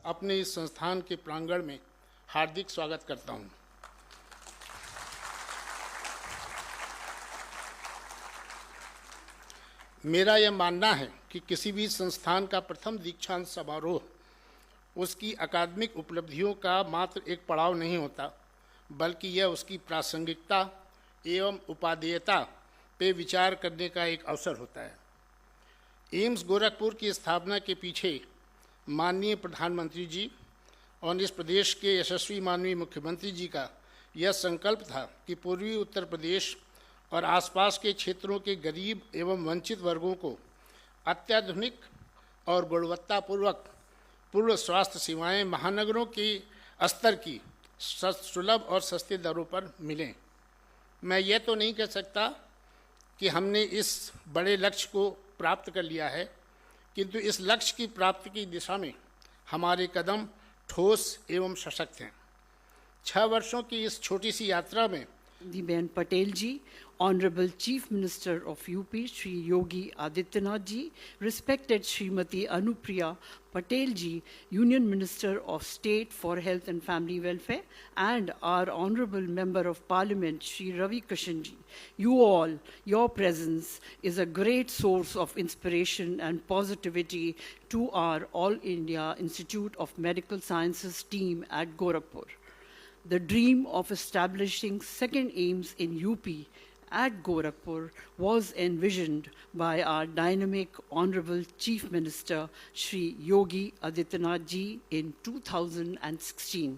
अपने इस संस्थान के प्रांगण में हार्दिक स्वागत करता हूं। मेरा यह मानना है कि किसी भी संस्थान का प्रथम दीक्षांत समारोह उसकी अकादमिक उपलब्धियों का मात्र एक पड़ाव नहीं होता, बल्कि यह उसकी प्रासंगिकता एवं उपादेयता पे विचार करने का एक अवसर होता है। एम्स गोरखपुर की स्थापना के पीछे माननीय प्रधानमंत्री जी और इस प्रदेश के यशस्वी माननीय मुख्यमंत्री जी का यह संकल्प था कि पूर्वी उत्तर प्रदेश और आसपास के क्षेत्रों के गरीब एवं वंचित वर्गों को अत्याधुनिक और गुणवत्तापूर्वक पूर्ण स्वास्थ्य सेवाएं महानगरों के स्तर की सुलभ और सस्ते दरों पर मिलें। मैं ये तो नहीं कह सकता कि हमने इस बड़े लक्ष्य को प्राप्त कर लिया है, किंतु इस लक्ष्य की प्राप्ति की दिशा में हमारे कदम ठोस एवं सशक्त हैं। 6 वर्षों की इस छोटी सी यात्रा में Dibyan Patel ji, Honorable Chief Minister of UP, Shri Yogi Adityanath ji, respected Srimati Anupriya Patel ji, Union Minister of State for Health and Family Welfare, and our Honorable Member of Parliament, Shri Ravi Kishan ji. You all, your presence is a great source of inspiration and positivity to our All India Institute of Medical Sciences team at Gorakhpur. The dream of establishing second AIIMS in UP at Gorakhpur was envisioned by our dynamic Honorable Chief Minister Shri Yogi Adityanath ji in 2016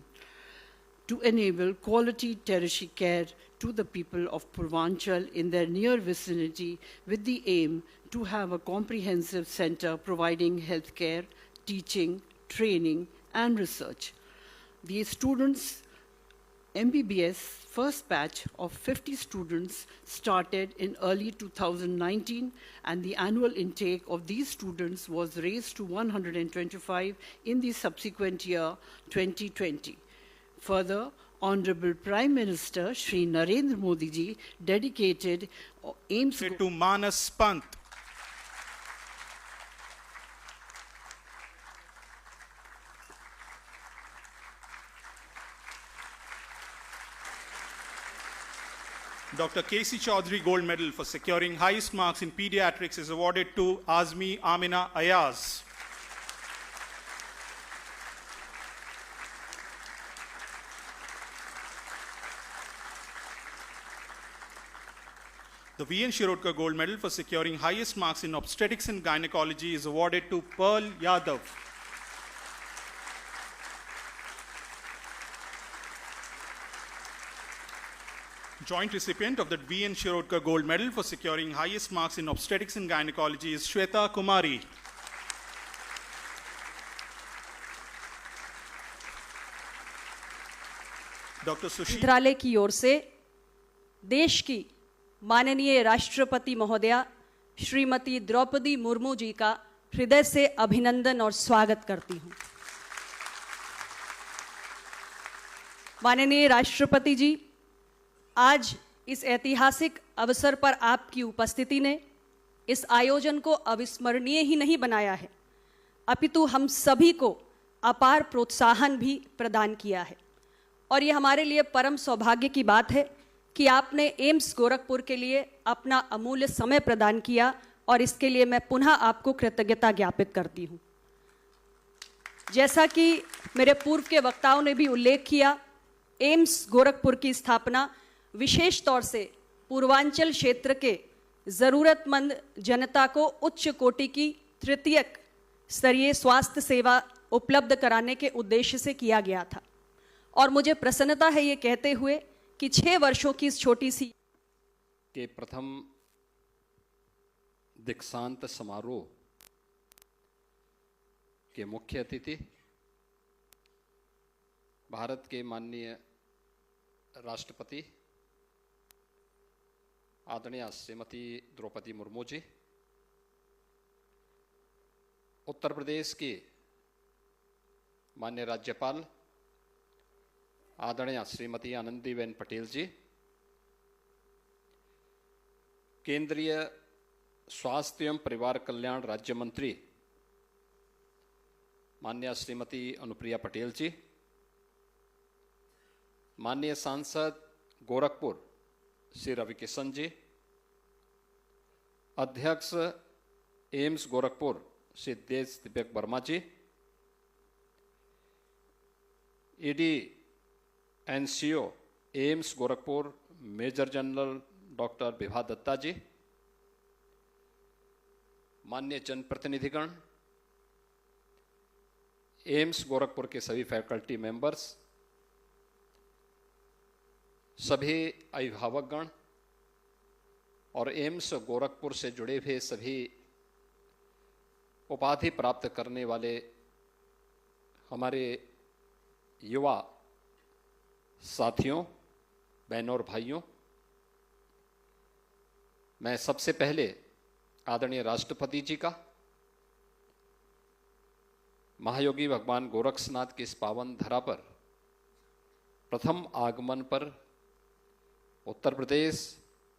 to enable quality tertiary care to the people of Purvanchal in their near vicinity, with the aim to have a comprehensive center providing healthcare, teaching, training and research. The students MBBS first batch of 50 students started in early 2019, and the annual intake of these students was raised to 125 in the subsequent year 2020. Further, Honorable Prime Minister Shri Narendra Modi ji dedicated AIIMS to Manas Pant. Dr. K.C. Chaudhary Gold Medal for securing highest marks in pediatrics is awarded to Azmi Amina Ayaz. The V.N. Shirodkar Gold Medal for securing highest marks in obstetrics and gynecology is awarded to Pearl Yadav. Joint recipient of the V.N. Shirodkar Gold Medal for securing highest marks in obstetrics and gynecology is Shweta Kumari. Dr. Sushil मंत्रालय की ओर से देश की माननीय राष्ट्रपति महोदया श्रीमती द्रौपदी मुर्मू जी का हृदय से अभिनंदन और स्वागत करती हूं। माननीय राष्ट्रपति जी, आज इस ऐतिहासिक अवसर पर आपकी उपस्थिति ने इस आयोजन को अविस्मरणीय ही नहीं बनाया है, अपितु हम सभी को अपार प्रोत्साहन भी प्रदान किया है। और ये हमारे लिए परम सौभाग्य की बात है कि आपने एम्स गोरखपुर के लिए अपना अमूल्य समय प्रदान किया, और इसके लिए मैं पुनः आपको कृतज्ञता ज्ञापित करती हूँ। जैसा कि मेरे पूर्व के वक्ताओं ने भी उल्लेख किया, एम्स गोरखपुर की स्थापना विशेष तौर से पूर्वांचल क्षेत्र के ज़रूरतमंद जनता को उच्च कोटि की तृतीयक स्तरीय स्वास्थ्य सेवा उपलब्ध कराने के उद्देश्य से किया गया था। और मुझे प्रसन्नता है ये कहते हुए कि 6 वर्षों की इस छोटी सी के प्रथम दीक्षांत समारोह के मुख्य अतिथि भारत के माननीय राष्ट्रपति आदरणीय श्रीमती द्रौपदी मुर्मू जी, उत्तर प्रदेश के माननीय राज्यपाल आदरणीय श्रीमती आनंदीबेन पटेल जी, केंद्रीय स्वास्थ्य एवं परिवार कल्याण राज्य मंत्री माननीय श्रीमती अनुप्रिया पटेल जी, माननीय सांसद गोरखपुर श्री रविकिशन जी, अध्यक्ष AIIMS Gorakhpur Shri Desh Deepak Verma ji, ED NCO AIIMS Gorakhpur major general doctor Vibha Dutta ji, माननीय जनप्रतिनिधिगण, एम्स गोरखपुर के सभी फैकल्टी मेंबर्स, सभी अभिभावकगण और एम्स गोरखपुर से जुड़े हुए सभी उपाधि प्राप्त करने वाले हमारे युवा साथियों, बहनों और भाइयों, मैं सबसे पहले आदरणीय राष्ट्रपति जी का महायोगी भगवान गोरक्षनाथ की इस पावन धरा पर प्रथम आगमन पर उत्तर प्रदेश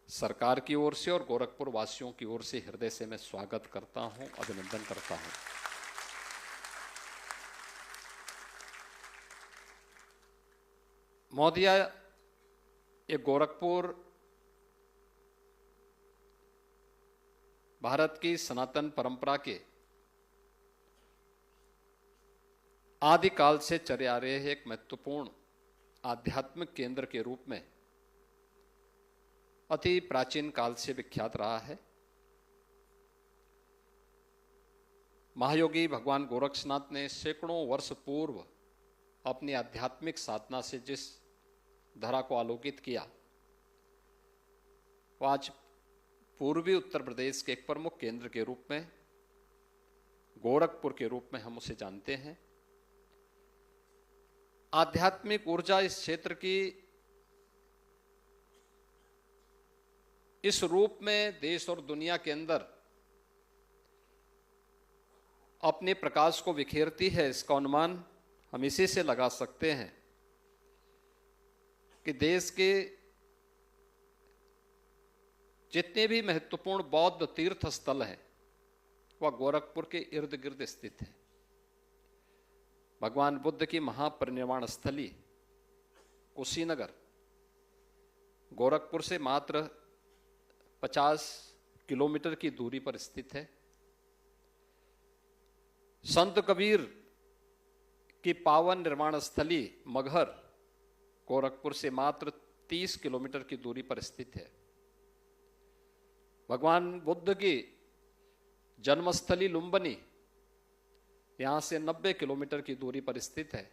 सरकार की ओर से और गोरखपुर वासियों की ओर से हृदय से मैं स्वागत करता हूं, अभिनंदन करता हूं। महोदया, ये गोरखपुर भारत की सनातन परंपरा के आदिकाल से चले आ रहे एक महत्वपूर्ण आध्यात्मिक केंद्र के रूप में अति प्राचीन काल से विख्यात रहा है। महायोगी भगवान गोरक्षनाथ ने सैकड़ों वर्ष पूर्व अपनी आध्यात्मिक साधना से जिस धरा को आलोकित किया, वो आज पूर्वी उत्तर प्रदेश के एक प्रमुख केंद्र के रूप में, गोरखपुर के रूप में हम उसे जानते हैं। आध्यात्मिक ऊर्जा इस क्षेत्र की इस रूप में देश और दुनिया के अंदर अपने प्रकाश को बिखेरती है, इसका अनुमान हम इसी से लगा सकते हैं कि देश के जितने भी महत्वपूर्ण बौद्ध तीर्थ स्थल हैं वह गोरखपुर के इर्द गिर्द स्थित है। भगवान बुद्ध की महापरिनिर्वाण स्थली कुशीनगर गोरखपुर से मात्र 50 किलोमीटर की दूरी पर स्थित है। संत कबीर की पावन निर्वाण स्थली मगहर गोरखपुर से मात्र 30 किलोमीटर की दूरी पर स्थित है। भगवान बुद्ध की जन्मस्थली लुम्बिनी यहां से 90 किलोमीटर की दूरी पर स्थित है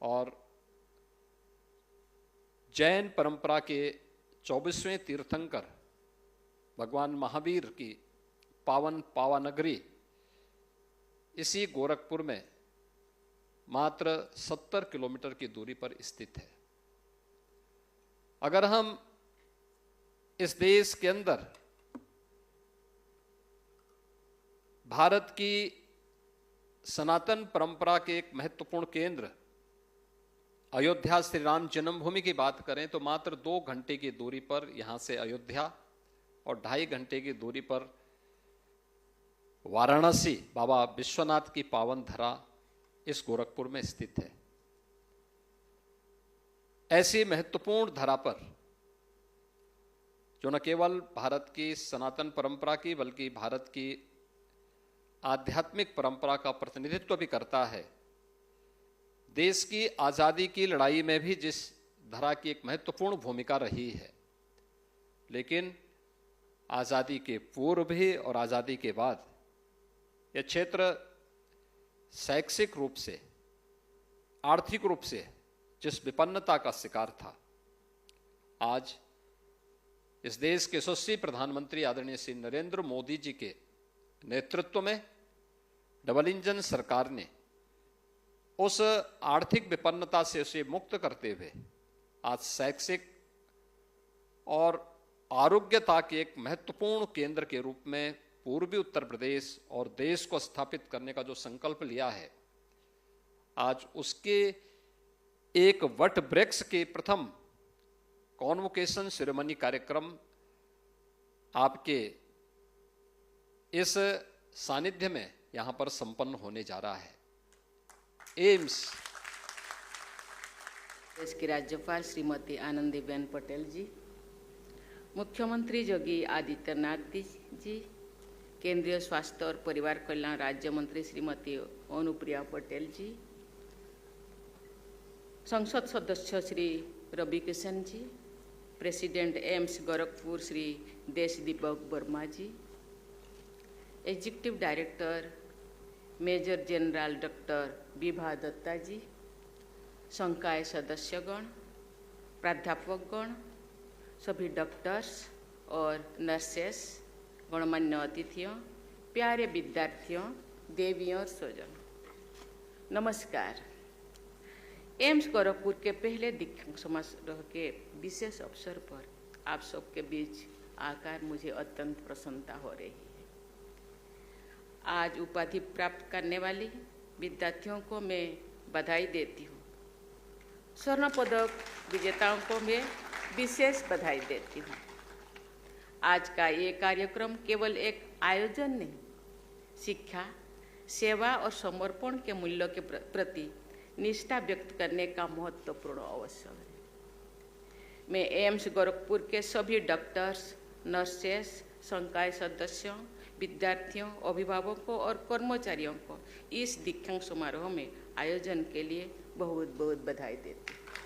और जैन परंपरा के 24वें तीर्थंकर भगवान महावीर की पावन पावानगरी इसी गोरखपुर में मात्र 70 किलोमीटर की दूरी पर स्थित है। अगर हम इस देश के अंदर भारत की सनातन परंपरा के एक महत्वपूर्ण केंद्र अयोध्या श्री राम जन्मभूमि की बात करें तो मात्र 2 घंटे की दूरी पर यहां से अयोध्या और 2.5 घंटे की दूरी पर वाराणसी बाबा विश्वनाथ की पावन धरा इस गोरखपुर में स्थित है। ऐसी महत्वपूर्ण धरा पर जो न केवल भारत की सनातन परंपरा की बल्कि भारत की आध्यात्मिक परंपरा का प्रतिनिधित्व भी करता है, देश की आजादी की लड़ाई में भी जिस धरा की एक महत्वपूर्ण भूमिका रही है, लेकिन आजादी के पूर्व भी और आजादी के बाद यह क्षेत्र शैक्षिक रूप से, आर्थिक रूप से जिस विपन्नता का शिकार था, आज इस देश के यशस्वी प्रधानमंत्री आदरणीय श्री नरेंद्र मोदी जी के नेतृत्व में डबल इंजन सरकार ने उस आर्थिक विपन्नता से उसे मुक्त करते हुए आज शैक्षिक और आरोग्यता के एक महत्वपूर्ण केंद्र के रूप में पूर्वी उत्तर प्रदेश और देश को स्थापित करने का जो संकल्प लिया है, आज उसके एक वट वृक्ष के प्रथम कॉन्वोकेशन सेरेमनी कार्यक्रम आपके इस सानिध्य में यहां पर संपन्न होने जा रहा है। एम्स। देश की राज्यपाल श्रीमती आनंदीबेन पटेल जी, मुख्यमंत्री योगी आदित्यनाथ जी, केंद्रीय स्वास्थ्य और परिवार कल्याण राज्य मंत्री श्रीमती अनुप्रिया पटेल जी, संसद सदस्य Shri Ravi Kishan ji, president AIIMS Gorakhpur Shri Deshdeepak Verma ji, executive director major general doctor Vibha Dutta ji, संकाय सदस्यगण, प्राध्यापकगण, सभी डॉक्टर्स और नर्सेस, गणमान्य अतिथियों, प्यारे विद्यार्थियों, देवियों और स्वजन, नमस्कार। एम्स गोरखपुर के पहले दीक्षांत समारोह के विशेष अवसर पर आप सबके बीच आकर मुझे अत्यंत प्रसन्नता हो रही है। आज उपाधि प्राप्त करने वाली विद्यार्थियों को मैं बधाई देती हूँ। स्वर्ण पदक विजेताओं को मैं विशेष बधाई देती हूँ। आज का ये कार्यक्रम केवल एक आयोजन नहीं, शिक्षा, सेवा और समर्पण के मूल्यों के प्रति निष्ठा व्यक्त करने का महत्वपूर्ण अवसर है। मैं एम्स गोरखपुर के सभी डॉक्टर्स, नर्सेस, संकाय सदस्यों, विद्यार्थियों, अभिभावकों और कर्मचारियों को इस दीक्षांत समारोह में आयोजन के लिए बहुत बहुत बधाई देती हूँ।